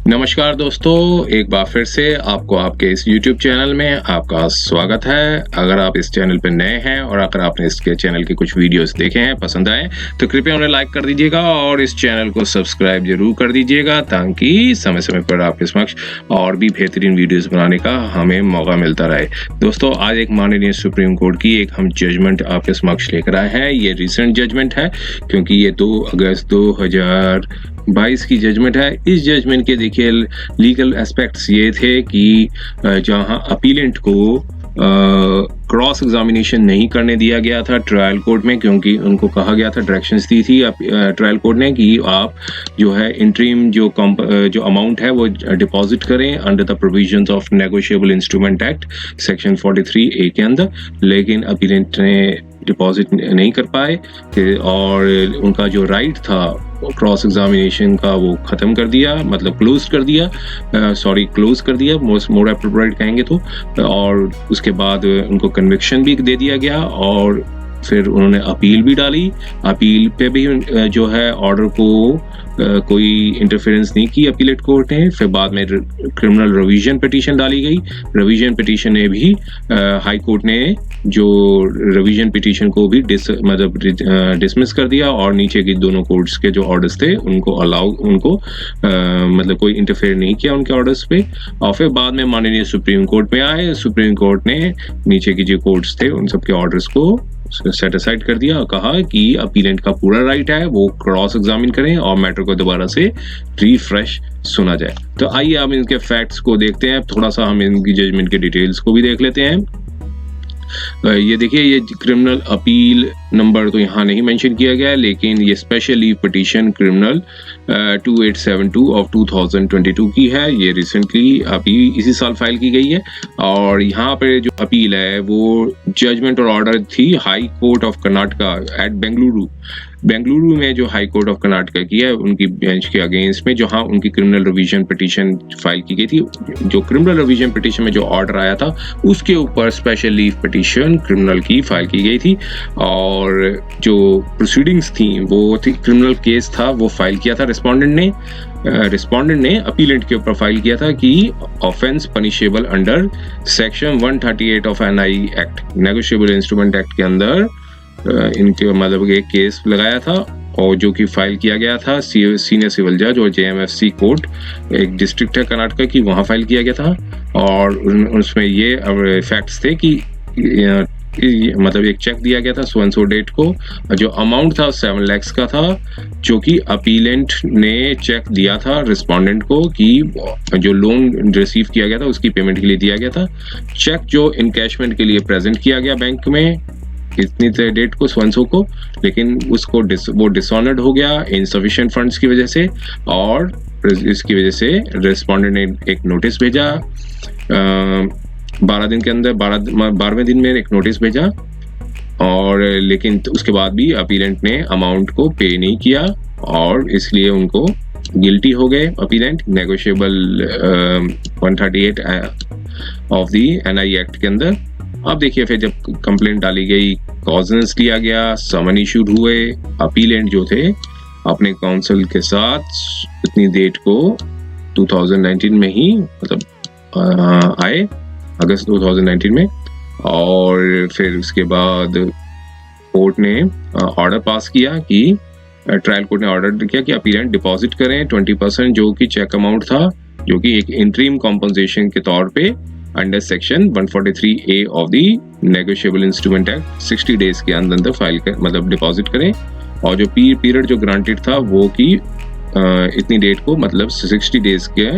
नमस्कार दोस्तों, एक बार फिर से आपको आपके इस YouTube चैनल में आपका स्वागत है। अगर आप इस चैनल पर नए हैं और अगर आपने इसके चैनल के कुछ वीडियोस देखे हैं, पसंद आए, तो कृपया उन्हें लाइक कर दीजिएगा और इस चैनल को सब्सक्राइब जरूर कर दीजिएगा ताकि समय समय पर आपके समक्ष और भी बेहतरीन वीडियोस बनाने का हमें मौका मिलता रहे। दोस्तों, आज एक माननीय सुप्रीम कोर्ट की एक हम जजमेंट आपके समक्ष लेकर आए हैं। ये रिसेंट जजमेंट है क्योंकि ये 2 अगस्त 2022 की जजमेंट है। इस जजमेंट के देखिए लीगल एस्पेक्ट्स ये थे कि जहां अपीलेंट को क्रॉस एग्जामिनेशन नहीं करने दिया गया था ट्रायल कोर्ट में, क्योंकि उनको कहा गया था, डायरेक्शंस दी थी ट्रायल कोर्ट ने कि आप जो है इंटरिम जो अमाउंट है वो डिपॉजिट करें under the provisions of negotiable instrument act section 43A के अंदर। लेकिन अपीलेंट ने डिपॉजिट नहीं कर पाए और उनका जो राइट था क्रॉस एग्जामिनेशन का वो खत्म कर दिया, मतलब क्लोज कर दिया, मोर एप्रोप्रिएट कहेंगे तो। और उसके बाद उनको कन्विक्शन भी दे दिया गया और फिर उन्होंने अपील भी डाली। अपील पे भी जो है ऑर्डर को कोई इंटरफेरेंस नहीं की अपीलेट कोर्ट ने। फिर बाद में क्रिमिनल रिवीजन पिटीशन डाली गई। रिवीजन पिटीशन ने भी हाई कोर्ट ने जो रिवीजन पिटीशन को भी डिसमिस कर दिया और नीचे की दोनों कोर्ट्स के जो ऑर्डर्स थे उनको मतलब कोई इंटरफेयर नहीं किया उनके ऑर्डर्स पे। और फिर बाद में माननीय सुप्रीम कोर्ट में आए। सुप्रीम कोर्ट ने नीचे की जो कोर्ट्स थे उन सबके ऑर्डर्स को सेट असाइड कर दिया और कहा कि अपीलेंट का पूरा राइट है वो क्रॉस एग्जामिन करें और मैटर को दोबारा से रिफ्रेश सुना जाए। तो आइए अब इनके फैक्ट्स को देखते हैं, थोड़ा सा हम इनकी जजमेंट के डिटेल्स को भी देख लेते हैं। ये देखिए, ये क्रिमिनल अपील नंबर तो यहाँ नहीं मेंशन किया गया है, लेकिन ये special leave petition criminal 2872 of 2022 की है। ये रिसेंटली अभी इसी साल फाइल की गई है और यहाँ पे जो अपील है वो जजमेंट और ऑर्डर थी high court of Karnataka at Bengaluru में जो हाई कोर्ट ऑफ कर्नाटका की है उनकी बेंच के अगेंस्ट में, जहां उनकी क्रिमिनल रिवीजन पिटीशन फाइल की गई थी। जो क्रिमिनल रिवीजन पिटीशन में जो ऑर्डर आया था उसके ऊपर स्पेशल लीव पिटीशन क्रिमिनल की फाइल की गई थी और जो प्रोसीडिंग्स थी वो थी, क्रिमिनल केस था वो फाइल किया था रिस्पोंडेंट ने अपीलेंट के ऊपर फाइल किया था कि offence punishable under section 138 of NI act, negotiable instrument act के अंदर इनके मतलब एक केस लगाया था और जो कि फाइल किया गया था सीनियर सिविल जज और JMFC कोर्ट, एक डिस्ट्रिक्ट है कर्नाटका की, वहां फाइल किया गया था। और उसमें ये फैक्ट्स थे कि मतलब एक चेक दिया गया था सो डेट को, जो अमाउंट था 7 लाख का था, जो कि अपीलेंट ने चेक दिया था रिस्पोंडेंट को कि जो लोन रिसीव किया गया था उसकी पेमेंट के लिए दिया गया था। चेक जो इनकैशमेंट के लिए प्रेजेंट किया गया बैंक में इतनी डेट को स्वंसो को, लेकिन उसको वो डिसऑनर्ड हो गया इनसफिशिएंट फंड्स की वजह से और इसकी वजह से रिस्पोंडेंट ने एक नोटिस भेजा 12 दिन के अंदर, 12वें दिन में एक नोटिस भेजा और लेकिन उसके बाद भी अपीलेंट ने अमाउंट को पे नहीं किया और इसलिए उनको गिल्टी हो गए appellant negotiable 138 of the NI act के अंदर। अब देखिए, फिर जब कंप्लेंट डाली गई, कॉजेंस लिया गया, समन इशूड हुए, अपीलेंट जो थे अपने काउंसिल के साथ इतनी डेट को 2019 में ही मतलब आए, अगस्त 2019 में। और फिर उसके बाद कोर्ट ने ऑर्डर पास किया कि ट्रायल कोर्ट ने ऑर्डर किया कि अपीलेंट डिपॉजिट करें 20% जो कि चेक अमाउंट था, जो कि एक इंटरिम कॉम्पनसेशन के तौर पे under section 143A of the negotiable instrument act 60 days के अंदर फाइल कर मतलब डिपॉजिट करें। और जो पीरियड जो ग्रांटेड था वो कि इतनी डेट को मतलब 60 डेज के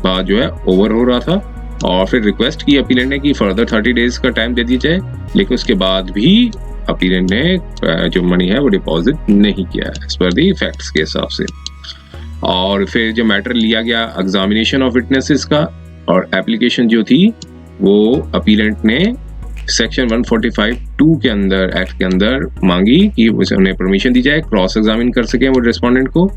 बाद जो है ओवर हो रहा था और फिर रिक्वेस्ट की अपीलेंट ने कि फर्दर 30 डेज का टाइम दे दी जाए, लेकिन उसके बाद भी अपीलेंट ने जो मनी है वो डिपॉजिट नहीं किया एज पर दी फैक्ट्स के हिसाब से। और फिर जो मैटर लिया गया एग्जामिनेशन ऑफ विटनेसेस का और एप्लीकेशन जो थी वो अपीलेंट ने सेक्शन 145(2) के अंदर एक्ट के अंदर मांगी कि उन्हें परमिशन दी जाए क्रॉस एग्जामिन कर सकें वो रिस्पोंडेंट को।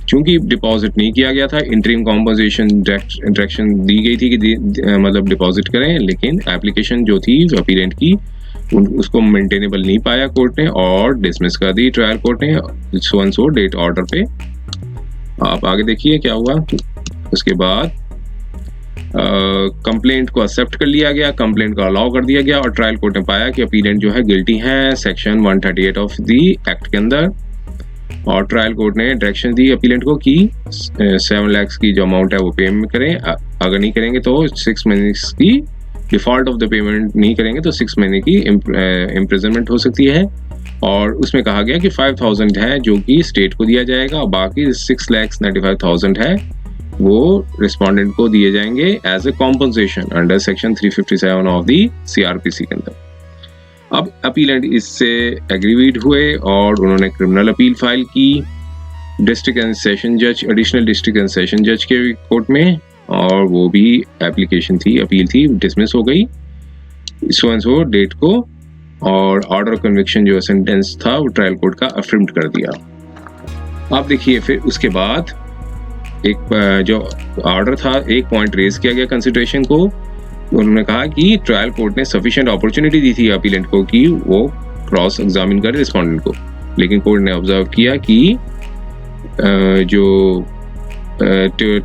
चूंकि डिपॉजिट नहीं किया गया था, इंटरिम कॉम्पनसेशन डायरेक्शन दी गई थी कि मतलब डिपॉजिट करें, लेकिन एप्लीकेशन जो थी अपीलेंट की उसको मेंटेनेबल नहीं पाया कोर्ट ने और डिसमिस कर दी ट्रायल कोर्ट ने so and so date order पे। आप आगे देखिए क्या हुआ। उसके बाद कंप्लेंट को एक्सेप्ट कर लिया गया, कंप्लेंट को अलाउ कर दिया गया और ट्रायल कोर्ट ने पाया कि अपीलेंट जो है गिल्टी है सेक्शन 138 ऑफ द एक्ट के अंदर। और ट्रायल कोर्ट ने डायरेक्शन दी अपीलेंट को कि 7 लाख की जो अमाउंट है वो पेमेंट करें, अगर नहीं करेंगे तो 6 महीने की डिफॉल्ट ऑफ द पेमेंट नहीं करेंगे तो 6 महीने की इम्प्रिजनमेंट हो सकती है। और उसमें कहा गया कि 5,000 है जो कि स्टेट को दिया जाएगा और बाकी 6,95,000 है वो रिस्पोंडेंट को दिए जाएंगे as a compensation under section 357 of the CRPC के अंदर। अब अपीलेंट इससे एग्रीवेट हुए और उन्होंने क्रिमिनल अपील फाइल की डिस्ट्रिक्ट एंड सेशन जज, एडिशनल डिस्ट्रिक्ट एंड सेशन जज के कोर्ट में, और वो भी एप्लीकेशन थी, अपील थी, डिसमिस हो गई सो एंड सो डेट को, और ऑर्डर ऑफ कन्विक्शन जो सेंटेंस था वो ट्रायल कोर्ट का अफर्म्ड कर दिया। अब देखिए फिर उसके बाद एक जो ऑर्डर था, एक पॉइंट रेज किया गया कंसिडरेशन को। उन्होंने कहा कि ट्रायल कोर्ट ने सफिशिएंट अपॉर्चुनिटी दी थी अपीलेंट को कि वो क्रॉस एग्जामिन करे रिस्पोंडेंट को, लेकिन कोर्ट ने ऑब्जर्व किया कि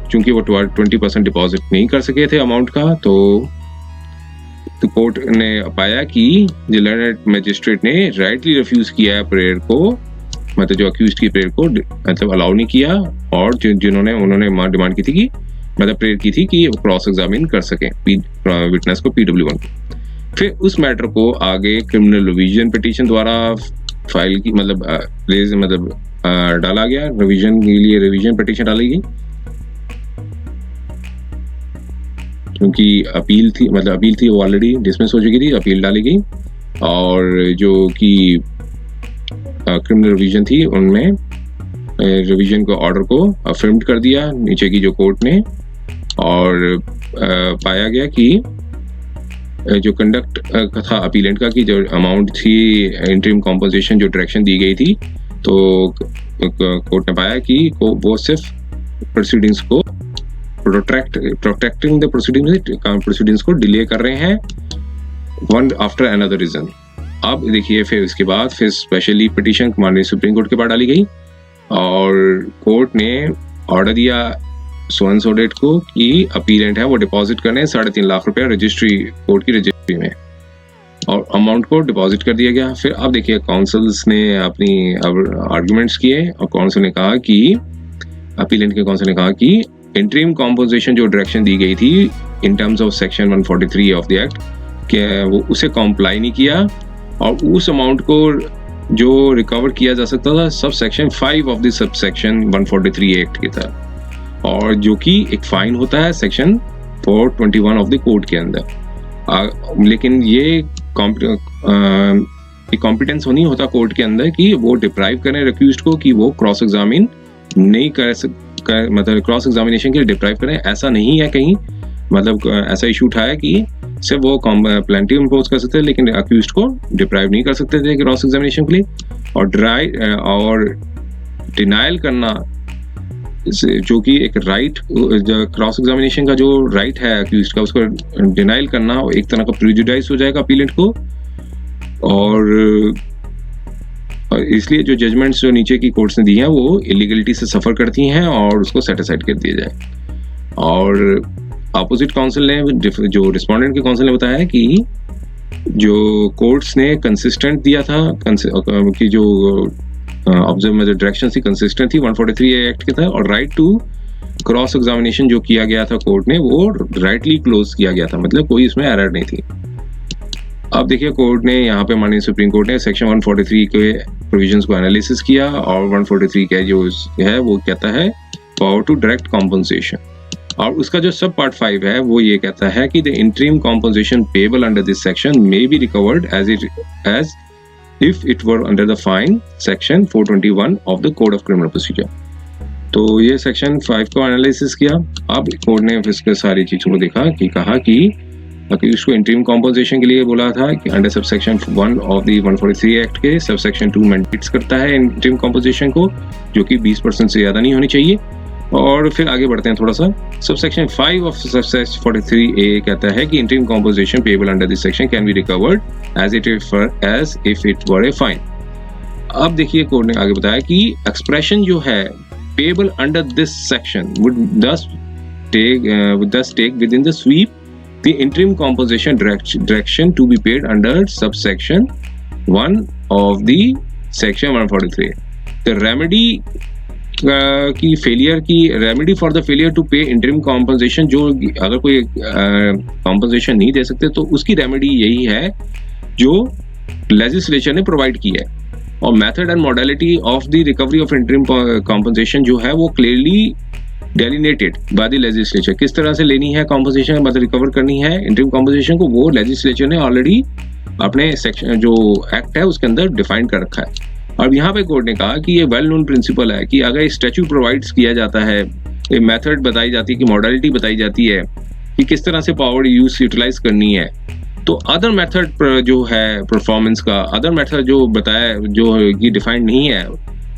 चूंकि वो 20% डिपॉजिट नहीं कर सके थे अमाउंट का, तो कोर्ट ने पाया कि लर्नड मजिस्ट्रेट ने राइटली रिफ्यूज किया है प्रेयर को, मतलब जो अक्यूज्ड की प्रेयर को मतलब अलाउ नहीं किया, और जिन्होंने उन्होंने डिमांड की थी कि मतलब प्रेयर की थी कि क्रॉस एग्जामिन कर सकें विटनेस को PW1 को। फिर उस मैटर को आगे क्रिमिनल रिवीजन पिटीशन द्वारा फाइल की मतलब डाला गया, रिवीजन के लिए रिवीजन पिटीशन डाली गई क्योंकि अपील थी, मतलब अपील थी वो ऑलरेडी डिसमिस हो चुकी थी, अपील डाली गई। और जो कि क्रिमिनल रिवीजन थी उनमें रिवीजन को ऑर्डर को अफर्म्ड कर दिया नीचे की जो कोर्ट ने, और पाया गया कि जो कंडक्ट था अपीलेंट का कि जो अमाउंट थी इंटरिम कॉम्पोजिशन जो डायरेक्शन दी गई थी, तो कोर्ट ने पाया कि वो सिर्फ प्रोसीडिंग्स को प्रोटेक्टिंग द प्रोसीडिंग्स को डिले कर रहे हैं वन आफ्टर अनदर रीजन। अब देखिए फिर उसके बाद फिर स्पेशली पिटीशन माननीय सुप्रीम कोर्ट के पास डाली गई और कोर्ट ने ऑर्डर दिया सो एंड सो डेट को कि अपीलेंट है वो डिपॉजिट करने 3.5 लाख रुपया रजिस्ट्री कोर्ट की रजिस्ट्री में, और अमाउंट को डिपॉजिट कर दिया गया। फिर अब देखिए काउंसिल्स ने अपनी आर्गुमेंट्स किए और काउंसिल ने कहा कि अपीलेंट के काउंसिल ने कहा कि इंटरिम कॉम्पोजिशन जो डायरेक्शन दी गई थी in terms of section 143 of the act के वो उसे कॉम्प्लाई नहीं किया, और उस अमाउंट को जो रिकवर किया जा सकता था sub section 5 of the sub section 143 act के तहत, और जो कि एक फाइन होता है सेक्शन 421 ऑफ द कोड के अंदर। लेकिन ये कॉम्पिटेंस नहीं होता कोर्ट के अंदर कि वो डिप्राइव करें अक्यूज्ड को कि वो क्रॉस एग्जामिन नहीं कर मतलब क्रॉस एग्जामिनेशन के लिए डिप्राइव करें, ऐसा नहीं है कहीं। मतलब ऐसा इशू उठाया कि सिर्फ वो प्लेंटी इम्पोज कर सकते थे लेकिन अक्यूज्ड को डिप्राइव नहीं कर सकते थे क्रॉस एग्जामिनेशन के लिए। और डिनाइल करना जो कि एक राइट, क्रॉस एग्जामिनेशन का जो राइट है अक्यूज्ड का, उसको डिनाइल करना एक तरह का प्रेजुडिस हो जाएगा अपीलेंट को, और इसलिए जो जजमेंट्स जो नीचे की कोर्ट्स ने दी हैं वो इलीगलिटी से सफर करती हैं और उसको सेट असाइड कर दिया जाए। और अपोजिट काउंसिल ने, जो रिस्पोंडेंट के काउंसिल ने बताया कि जो कोर्ट्स ने कंसिस्टेंट दिया था कि जो ऑब्जर्व में जो डायरेक्शन थी कंसिस्टेंट थी 143 एक्ट के था, और राइट टू क्रॉस एग्जामिनेशन जो किया गया था कोर्ट ने वो राइटली क्लोज किया गया था, मतलब कोई इसमें एरर नहीं थी। अब देखिए कोर्ट ने यहाँ पे माननीय सुप्रीम कोर्ट ने सेक्शन 143 के प्रोविजंस को एनालिसिस किया, और 143 का जो है वो कहता है पावर टू डायरेक्ट कॉम्पनसेशन, और उसका जो सब पार्ट 5 है वो ये कहता है कि the interim compensation payable under this section may be recovered as if it were under the fine section 421 of the code of criminal procedure। तो ये सेक्शन 5 को एनालिसिस किया। अब कोर्ट ने इसके सारी चीजों को देखा कि कहा कि उसको इंटरिम कॉम्पोजिशन के लिए बोला था कि under sub section 1 of the 143 act के सब सेक्शन 2 मैंडेट्स करता है इंटरिम कॉम्पोजिशन को, जो कि 20% से ज्यादा नहीं होनी चाहिए। और फिर आगे बढ़ते हैं थोड़ा सा। Sub section 5 of sub section 43A कहता है कि interim composition payable under this section can be recovered as if it were a fine. अब देखिए कोर्ट ने आगे बताया कि एक्सप्रेशन जो है payable under this section would दस stake within the sweep the interim compensation direction to be paid under subsection 1 of the section 143. The remedy की फेलियर की remedy for the failure to pay interim compensation, जो अगर कोई compensation नहीं दे सकते तो उसकी रेमेडी यही है जो लेजिस्लेचर ने प्रोवाइड की है। और method and modality of the recovery of interim compensation जो है वो क्लियरली डेलिनेटेड बाय द लेजिस्लेचर। किस तरह से लेनी है कॉम्पनसेशन, मतलब रिकवर करनी है इंटरिम कॉम्पनसेशन को, वो लेजिस्लेचर ने ऑलरेडी अपने सेक्शन जो एक्ट है उसके अंदर डिफाइन कर रखा है। और यहाँ पे कोर्ट ने कहा कि ये वेल नोन प्रिंसिपल है कि अगर स्टैच्यूट प्रोवाइड्स किया जाता है, ये मेथड बताई जाती है कि मॉडलिटी बताई जाती है कि किस तरह से पावर यूटिलाइज करनी है, तो अदर मेथड जो है परफॉर्मेंस का, अदर मेथड जो बताया जो ये डिफाइंड नहीं है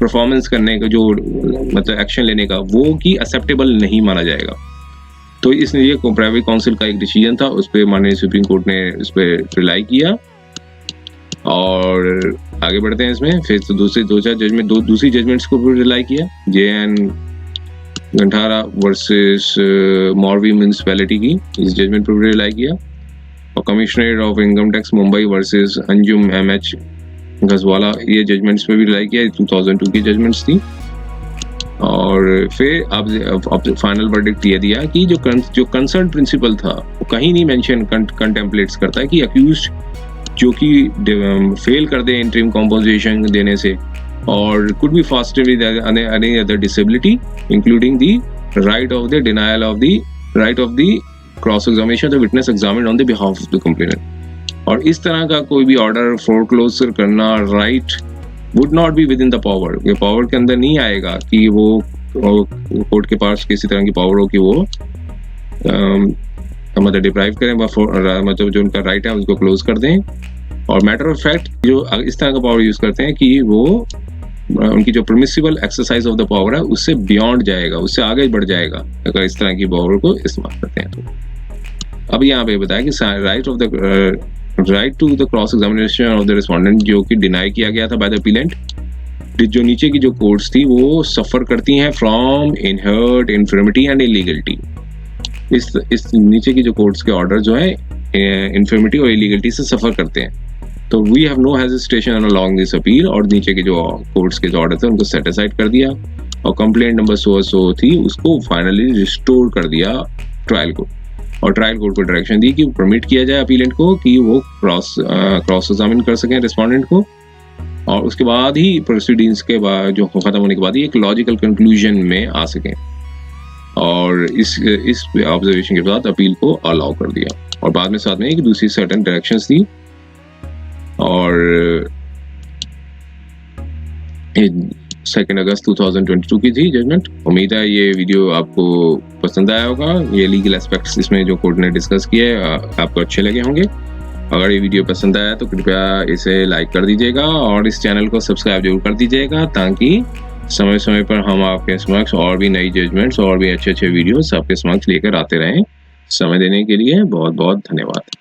परफॉर्मेंस करने का, जो मतलब एक्शन लेने का, वो की एक्सेप्टेबल नहीं माना जाएगा। तो इसलिए प्राइवेट काउंसिल का एक डिसीजन था, उस पर माननीय सुप्रीम कोर्ट ने उस पर रिलाई किया। और आगे बढ़ते हैं इसमें, फिर तो दूसरी जजमेंट्स को भी रिलाई किया। JN गंठारा वर्सेस मॉर्वी म्यूनिसिपैलिटी की इस जजमेंट पर रिलाई किया। और commissionerate of income tax Mumbai versus Anjum MH गजवाला, ये जजमेंट्स पे भी रिलाई किया। 2002 की जजमेंट्स थी। और फिर अब फाइनल वर्डिक्ट ये दिया कि जो कंसर्न प्रिंसिपल था वो कहीं नहीं मेंशन कंटेम्पलेट्स करता है कि अक्यूज्ड जो कि फेल कर दे इंटरिम कॉम्पनसेशन देने से, और could be fasted with any other disability including the right of the denial of the cross examination the witness examined on the behalf of the complainant. और इस तरह का कोई भी ऑर्डर फोरक्लोजर करना right would not be within the power, ये power के अंदर नहीं आएगा कि वो कोर्ट के पास किसी तरह की पावर हो कि वो मतलब डिप्राइव करें, मतलब जो उनका राइट है उसको क्लोज कर दें। और मैटर ऑफ फैक्ट जो इस तरह का पावर यूज करते हैं कि वो उनकी जो permissible exercise of the power है उससे बियॉन्ड जाएगा, उससे आगे बढ़ जाएगा अगर इस तरह की पावर को इस्तेमाल करते हैं। तो अब यहाँ पे बताया कि right to the cross examination of the respondent जो कि डिनाई किया गया था बाय द अपीलेंट, जो नीचे की जो कोर्ट्स थी वो सफर करती हैं फ्रॉम इनहर्ट इन्फर्मिटी एंड इलीगलिटी। इस नीचे की जो कोर्ट्स के ऑर्डर जो है इन्फर्मिटी और इलीगलिटी से सफर करते हैं। तो we have no hesitation along this appeal, और नीचे के जो कोर्ट्स के जो ऑर्डर थे उनको सेट असाइड कर दिया और कंप्लेंट नंबर 100 थी उसको फाइनली रिस्टोर कर दिया ट्रायल को। और ट्रायल कोर्ट को डायरेक्शन दी कि परमिट किया जाए अपीलेंट को कि वो क्रॉस एग्जामिन कर सकें रिस्पोंडेंट को, और उसके बाद ही प्रोसीडिंग्स के बाद जो खत्म होने के बाद ही एक लॉजिकल कंक्लूजन में आ सकें। और इस ऑब्जर्वेशन के बाद अपील को अलाउ कर दिया। और बाद में साथ में एक दूसरी सर्टेन डायरेक्शंस दी। और 2 अगस्त 2022 की थी जजमेंट। उम्मीद है ये वीडियो आपको पसंद आया होगा, ये लीगल एस्पेक्ट्स इसमें जो कोर्ट ने डिस्कस किए आपको अच्छे लगे होंगे। अगर ये वीडियो पसंद आया तो कृपया इसे लाइक कर दीजिएगा और इस चैनल को सब्सक्राइब जरूर कर दीजिएगा, ताकि समय समय पर हम आपके समक्ष और भी नई जजमेंट्स और भी अच्छे वीडियोस आपके समक्ष लेकर आते रहें। समय देने के लिए बहुत बहुत धन्यवाद।